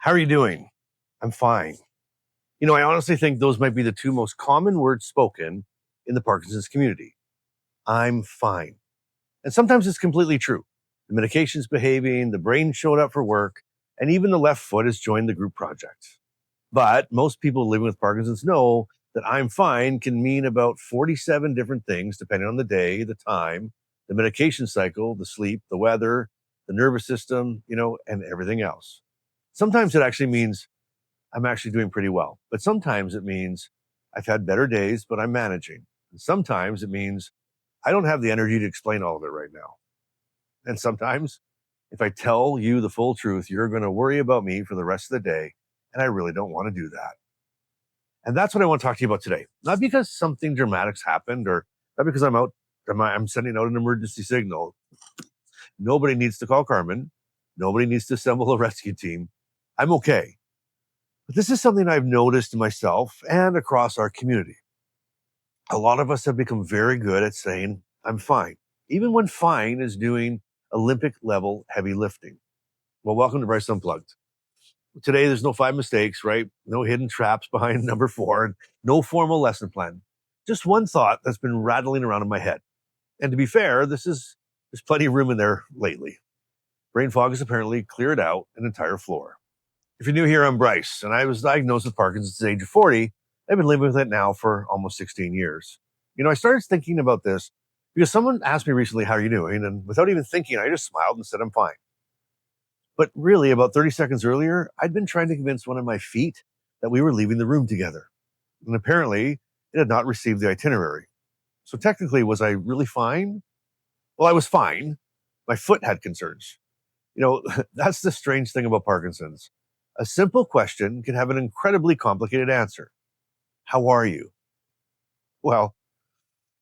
How are you doing? I'm fine. I honestly think those might be the two most common words spoken in the Parkinson's community. I'm fine. And sometimes it's completely true. The medication's behaving, the brain showed up for work, and even the left foot has joined the group project. But most people living with Parkinson's know that I'm fine can mean about 47 different things depending on the day, the time, the medication cycle, the sleep, the weather, the nervous system, and everything else. Sometimes it actually means I'm actually doing pretty well. But sometimes it means I've had better days, but I'm managing. And sometimes it means I don't have the energy to explain all of it right now. And sometimes if I tell you the full truth, you're going to worry about me for the rest of the day. And I really don't want to do that. And that's what I want to talk to you about today. Not because something dramatic's happened or not because I'm sending out an emergency signal. Nobody needs to call Carmen. Nobody needs to assemble a rescue team. I'm okay. But this is something I've noticed myself and across our community. A lot of us have become very good at saying, I'm fine, even when fine is doing Olympic level heavy lifting. Well, welcome to Bryce Unplugged. Today, there's no 5 mistakes, right? No hidden traps behind number 4, and no formal lesson plan. Just one thought that's been rattling around in my head. And to be fair, there's plenty of room in there lately. Brain fog has apparently cleared out an entire floor. If you're new here, I'm Bryce, and I was diagnosed with Parkinson's at the age of 40. I've been living with it now for almost 16 years. I started thinking about this because someone asked me recently, how are you doing? And without even thinking, I just smiled and said, I'm fine. But really, about 30 seconds earlier, I'd been trying to convince one of my feet that we were leaving the room together. And apparently, it had not received the itinerary. So technically, was I really fine? Well, I was fine. My foot had concerns. That's the strange thing about Parkinson's. A simple question can have an incredibly complicated answer. How are you? Well,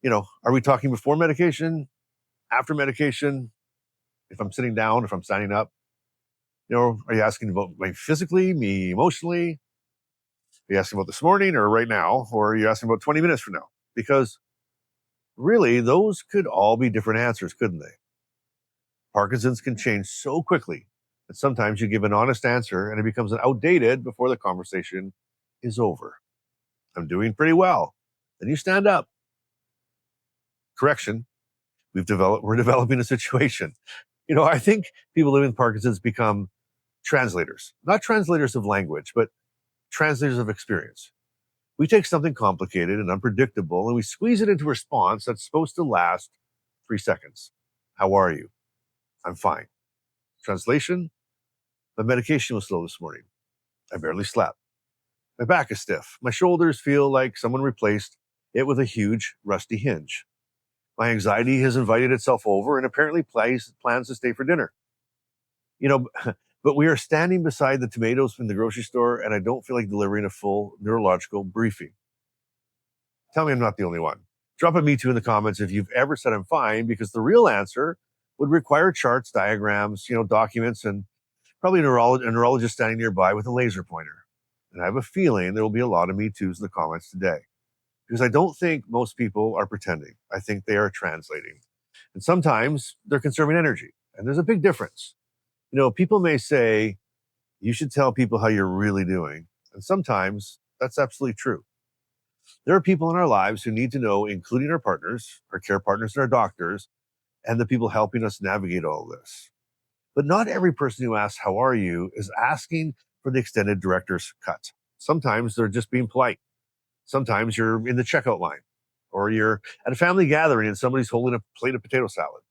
are we talking before medication, after medication, if I'm sitting down, if I'm standing up? Are you asking about me physically, me emotionally? Are you asking about this morning or right now? Or are you asking about 20 minutes from now? Because really, those could all be different answers, couldn't they? Parkinson's can change so quickly that sometimes you give an honest answer and it becomes outdated before the conversation is over. I'm doing pretty well. Then you stand up. Correction. We're developing a situation. I think people living with Parkinson's become translators, not translators of language, but translators of experience. We take something complicated and unpredictable and we squeeze it into a response that's supposed to last 3 seconds. How are you? I'm fine. Translation? My medication was slow this morning. I barely slept. My back is stiff. My shoulders feel like someone replaced it with a huge rusty hinge. My anxiety has invited itself over and apparently plans to stay for dinner. But we are standing beside the tomatoes from the grocery store and I don't feel like delivering a full neurological briefing. Tell me I'm not the only one. Drop a me too in the comments if you've ever said I'm fine, because the real answer would require charts, diagrams, documents, and probably a neurologist standing nearby with a laser pointer. And I have a feeling there will be a lot of me too's in the comments today, because I don't think most people are pretending. I think they are translating. And sometimes they're conserving energy. And there's a big difference. People may say, you should tell people how you're really doing. And sometimes that's absolutely true. There are people in our lives who need to know, including our partners, our care partners, and our doctors, and the people helping us navigate all of this. But not every person who asks, how are you, is asking for the extended director's cut. Sometimes they're just being polite. Sometimes you're in the checkout line, or you're at a family gathering and somebody's holding a plate of potato salad.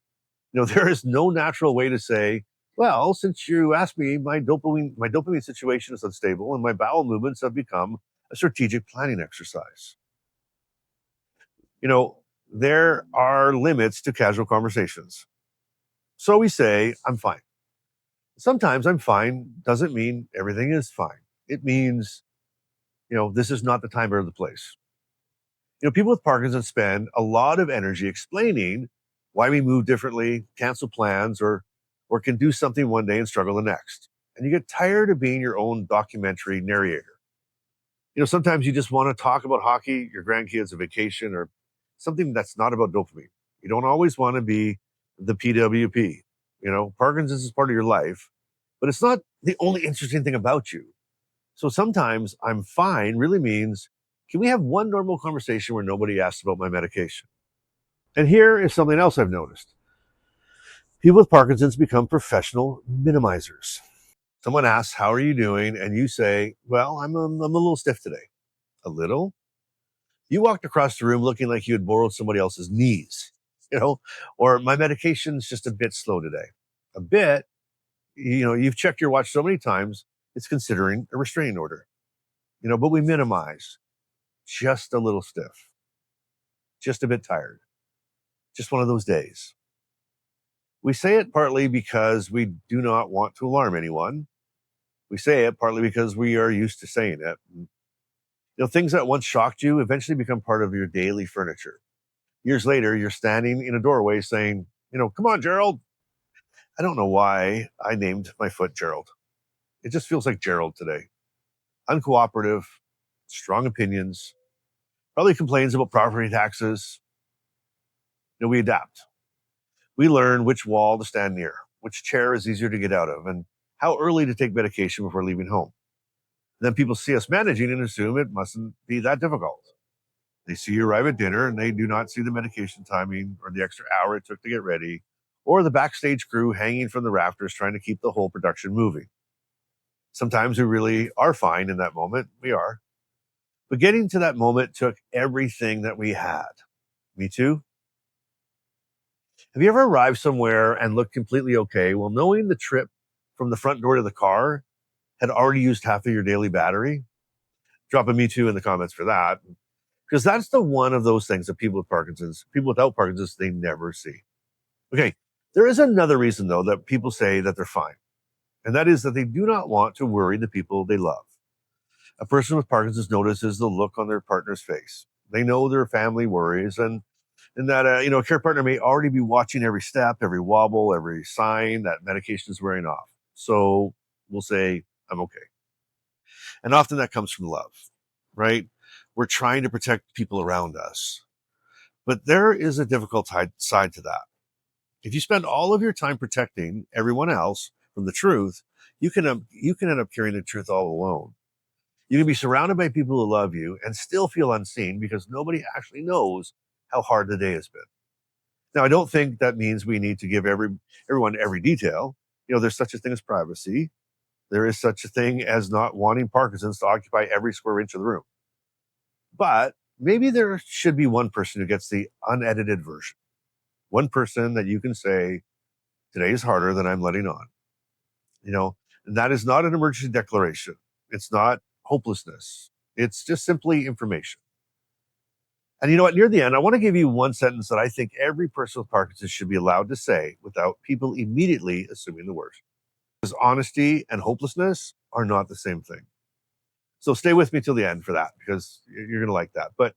There is no natural way to say, well, since you asked me, my dopamine situation is unstable and my bowel movements have become a strategic planning exercise. There are limits to casual conversations. So we say, I'm fine. Sometimes I'm fine doesn't mean everything is fine. It means, this is not the time or the place. People with Parkinson's spend a lot of energy explaining why we move differently, cancel plans, or can do something one day and struggle the next. And you get tired of being your own documentary narrator. Sometimes you just want to talk about hockey, your grandkids, a vacation, or something that's not about dopamine. You don't always want to be the PWP. Parkinson's is part of your life, but it's not the only interesting thing about you. So sometimes I'm fine really means, can we have one normal conversation where nobody asks about my medication? And here is something else I've noticed. People with Parkinson's become professional minimizers. Someone asks, how are you doing? And you say, well, I'm a little stiff today. A little? You walked across the room looking like you had borrowed somebody else's knees, or my medication's just a bit slow today. A bit, you've checked your watch so many times, it's considering a restraining order, but we minimize just a little stiff, just a bit tired, just one of those days. We say it partly because we do not want to alarm anyone. We say it partly because we are used to saying it. Things that once shocked you eventually become part of your daily furniture. Years later, you're standing in a doorway saying, come on, Gerald. I don't know why I named my foot Gerald. It just feels like Gerald today. Uncooperative, strong opinions, probably complains about property taxes. We adapt. We learn which wall to stand near, which chair is easier to get out of, and how early to take medication before leaving home. Then people see us managing and assume it mustn't be that difficult. They see you arrive at dinner and they do not see the medication timing or the extra hour it took to get ready, or the backstage crew hanging from the rafters trying to keep the whole production moving. Sometimes we really are fine in that moment. We are. But getting to that moment took everything that we had. Me too. Have you ever arrived somewhere and looked completely okay? Well, knowing the trip from the front door to the car had already used half of your daily battery? Drop a me too in the comments for that. Because that's the one of those things that people without Parkinson's, they never see. Okay. There is another reason though that people say that they're fine. And that is that they do not want to worry the people they love. A person with Parkinson's notices the look on their partner's face. They know their family worries and that, a care partner may already be watching every step, every wobble, every sign that medication is wearing off. So we'll say, I'm okay. And often that comes from love, right? We're trying to protect people around us. But there is a difficult side to that. If you spend all of your time protecting everyone else from the truth, you can end up carrying the truth all alone. You can be surrounded by people who love you and still feel unseen because nobody actually knows how hard the day has been. Now, I don't think that means we need to give everyone every detail. There's such a thing as privacy. There is such a thing as not wanting Parkinson's to occupy every square inch of the room. But maybe there should be one person who gets the unedited version. One person that you can say, today is harder than I'm letting on. And that is not an emergency declaration. It's not hopelessness. It's just simply information. And you know what? Near the end, I want to give you one sentence that I think every person with Parkinson's should be allowed to say without people immediately assuming the worst. Because honesty and hopelessness are not the same thing. So stay with me till the end for that, because you're going to like that. But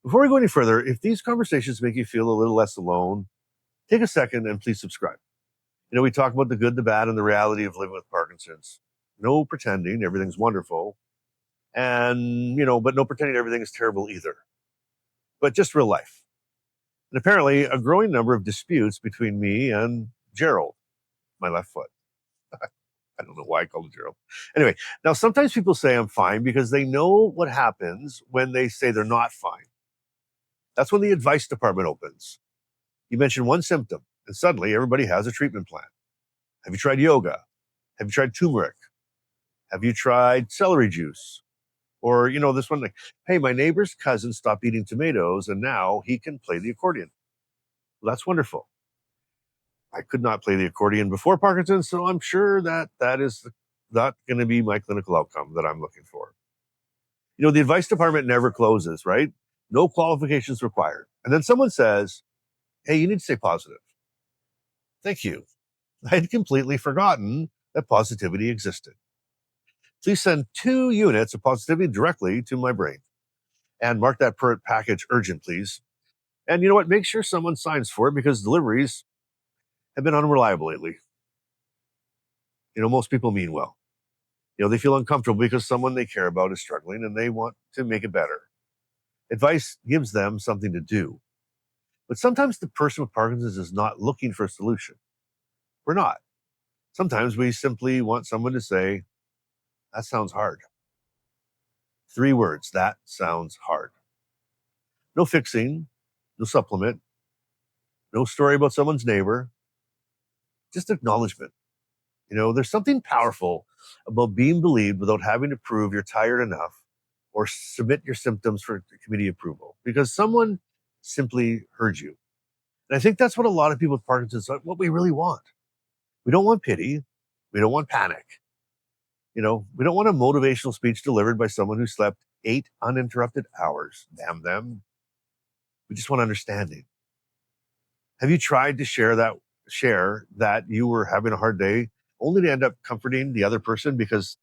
before we go any further, if these conversations make you feel a little less alone, take a second and please subscribe. We talk about the good, the bad, and the reality of living with Parkinson's. No pretending everything's wonderful. And, but no pretending everything is terrible either. But just real life. And apparently a growing number of disputes between me and Gerald, my left foot. I don't know why I called it Gerald. Anyway, now sometimes people say I'm fine because they know what happens when they say they're not fine. That's when the advice department opens. You mention one symptom and suddenly everybody has a treatment plan. Have you tried yoga? Have you tried turmeric? Have you tried celery juice? Or, this one, like, hey, my neighbor's cousin stopped eating tomatoes and now he can play the accordion. Well, that's wonderful. I could not play the accordion before Parkinson's, so I'm sure that is not going to be my clinical outcome that I'm looking for. The advice department never closes, right? No qualifications required. And then someone says, hey, you need to stay positive. Thank you. I had completely forgotten that positivity existed. Please send 2 units of positivity directly to my brain. And mark that per package urgent, please. And you know what? Make sure someone signs for it because deliveries have been unreliable lately. Most people mean well. They feel uncomfortable because someone they care about is struggling and they want to make it better. Advice gives them something to do. But sometimes the person with Parkinson's is not looking for a solution. We're not. Sometimes we simply want someone to say, that sounds hard. 3 words, that sounds hard. No fixing, no supplement, no story about someone's neighbor, just acknowledgement. There's something powerful about being believed without having to prove you're tired enough or submit your symptoms for committee approval because someone simply heard you. And I think that's what a lot of people with Parkinson's, what we really want. We don't want pity. We don't want panic. We don't want a motivational speech delivered by someone who slept 8 uninterrupted hours. Damn them. We just want understanding. Have you tried to share that you were having a hard day only to end up comforting the other person because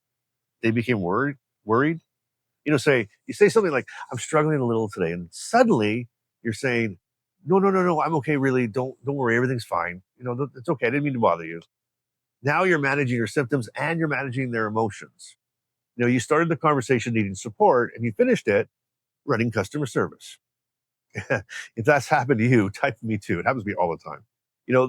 they became worried? Say you say something like, I'm struggling a little today, and suddenly you're saying, no, no, no, no, I'm okay, really. Don't worry, everything's fine. It's okay. I didn't mean to bother you. Now you're managing your symptoms and you're managing their emotions. You started the conversation needing support and you finished it running customer service. If that's happened to you, type me too. It happens to me all the time.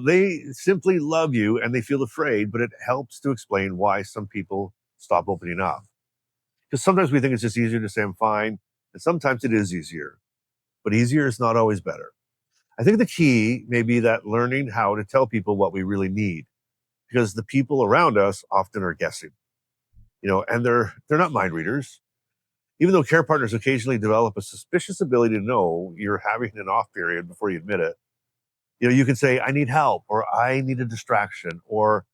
They simply love you and they feel afraid, but it helps to explain why some people stop opening up. Because sometimes we think it's just easier to say I'm fine, and sometimes it is easier, but easier is not always better. I think the key may be that learning how to tell people what we really need, because the people around us often are guessing, and they're not mind readers. Even though care partners occasionally develop a suspicious ability to know you're having an off period before you admit it, you can say, I need help, or I need a distraction, or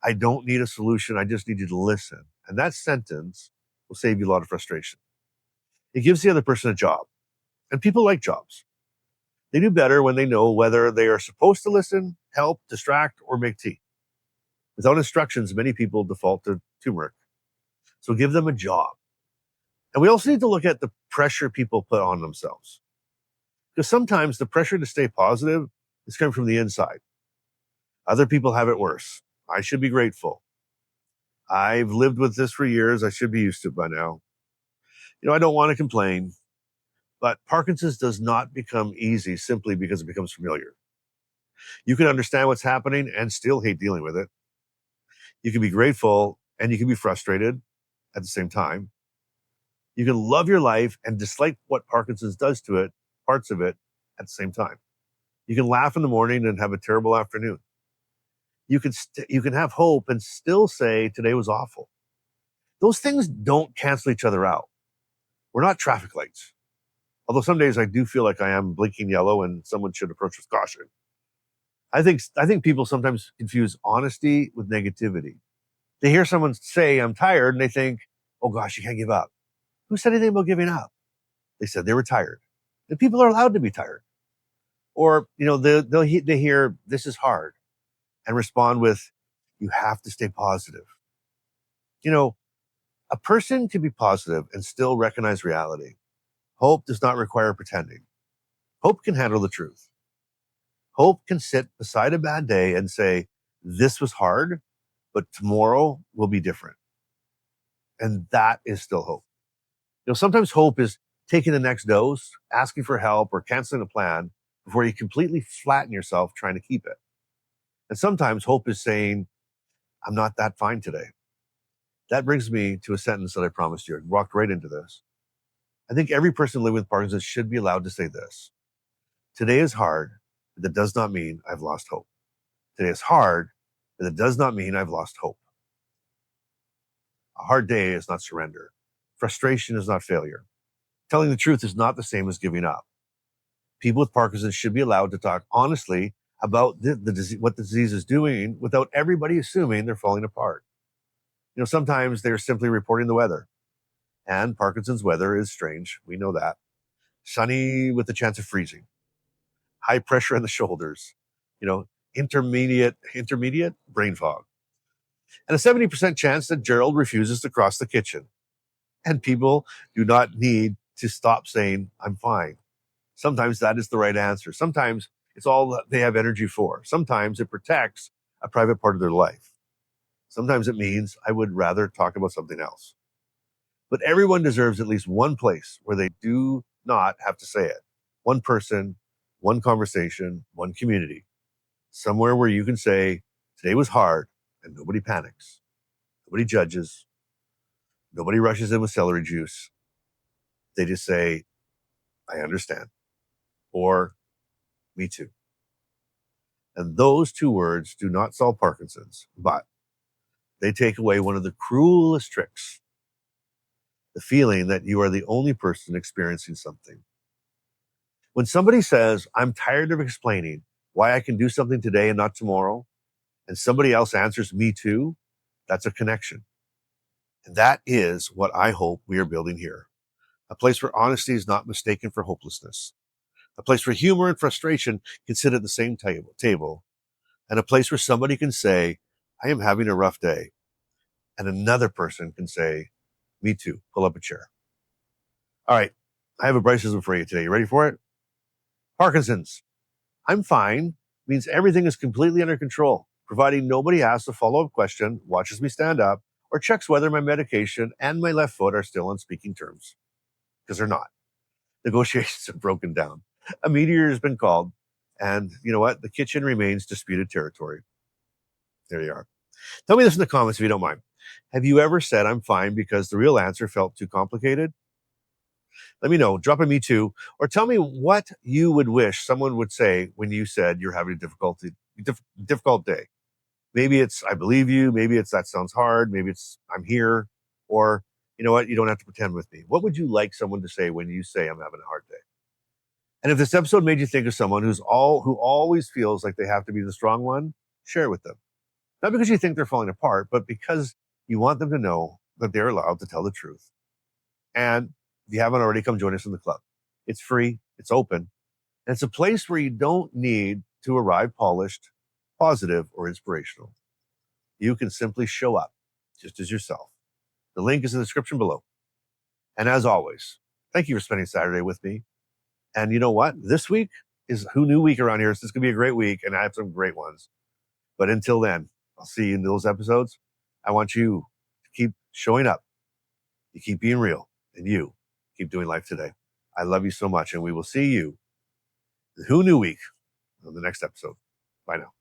I don't need a solution. I just need you to listen. And that sentence will save you a lot of frustration. It gives the other person a job. And people like jobs. They do better when they know whether they are supposed to listen, help, distract, or make tea. Without instructions, many people default to turmeric. So give them a job. And we also need to look at the pressure people put on themselves. Because sometimes the pressure to stay positive is coming from the inside. Other people have it worse. I should be grateful. I've lived with this for years. I should be used to it by now. I don't want to complain, but Parkinson's does not become easy simply because it becomes familiar. You can understand what's happening and still hate dealing with it. You can be grateful and you can be frustrated at the same time. You can love your life and dislike what Parkinson's does to it, parts of it, at the same time. You can laugh in the morning and have a terrible afternoon. You can have hope and still say today was awful. Those things don't cancel each other out. We're not traffic lights. Although some days I do feel like I am blinking yellow and someone should approach with caution. I think people sometimes confuse honesty with negativity. They hear someone say, I'm tired, and they think, oh gosh, you can't give up. Who said anything about giving up? They said they were tired. And people are allowed to be tired. Or, they hear, this is hard, and respond with, you have to stay positive. A person can be positive and still recognize reality. Hope does not require pretending. Hope can handle the truth. Hope can sit beside a bad day and say, this was hard, but tomorrow will be different. And that is still hope. Sometimes hope is taking the next dose, asking for help, or canceling a plan before you completely flatten yourself trying to keep it. And sometimes hope is saying, I'm not that fine today. That brings me to a sentence that I promised you. I walked right into this. I think every person living with Parkinson's should be allowed to say this. Today is hard, but that does not mean I've lost hope. Today is hard, but that does not mean I've lost hope. A hard day is not surrender. Frustration is not failure. Telling the truth is not the same as giving up. People with Parkinson's should be allowed to talk honestly about what the disease is doing without everybody assuming they're falling apart. Sometimes they're simply reporting the weather. And Parkinson's weather is strange. We know that. Sunny with the chance of freezing. High pressure in the shoulders. Intermediate brain fog. And a 70% chance that Gerald refuses to cross the kitchen. And people do not need to stop saying, I'm fine. Sometimes that is the right answer. Sometimes it's all that they have energy for. Sometimes it protects a private part of their life. Sometimes it means I would rather talk about something else. But everyone deserves at least one place where they do not have to say it. One person, one conversation, one community. Somewhere where you can say, today was hard, and nobody panics. Nobody judges. Nobody rushes in with celery juice. They just say, I understand, or me too. And those two words do not solve Parkinson's, but they take away one of the cruelest tricks, the feeling that you are the only person experiencing something. When somebody says, I'm tired of explaining why I can do something today and not tomorrow, and somebody else answers, me too, that's a connection. And that is what I hope we are building here. A place where honesty is not mistaken for hopelessness. A place where humor and frustration can sit at the same table. And a place where somebody can say, I am having a rough day. And another person can say, me too, pull up a chair. All right, I have a Bryce-ism for you today. You ready for it? Parkinson's. I'm fine means everything is completely under control, providing nobody asks a follow-up question, watches me stand up, or checks whether my medication and my left foot are still on speaking terms. Because they're not. Negotiations have broken down. A meteor has been called. And you know what? The kitchen remains disputed territory. There you are. Tell me this in the comments if you don't mind. Have you ever said I'm fine because the real answer felt too complicated? Let me know. Drop a me too, or tell me what you would wish someone would say when you said you're having a difficult day. Maybe it's I believe you. Maybe it's that sounds hard. Maybe it's I'm here. Or you know what? You don't have to pretend with me. What would you like someone to say when you say I'm having a hard day? And if this episode made you think of someone who always feels like they have to be the strong one, share it with them. Not because you think they're falling apart, but because you want them to know that they're allowed to tell the truth. And if you haven't already, come join us in the club. It's free, it's open, and it's a place where you don't need to arrive polished, positive, or inspirational. You can simply show up just as yourself. The link is in the description below. And as always, thank you for spending Saturday with me. And you know what? This week is Who Knew Week around here. So this is going to be a great week, and I have some great ones. But until then, I'll see you in those episodes. I want you to keep showing up. You keep being real, and you keep doing life today. I love you so much, and we will see you Who Knew Week on the next episode. Bye now.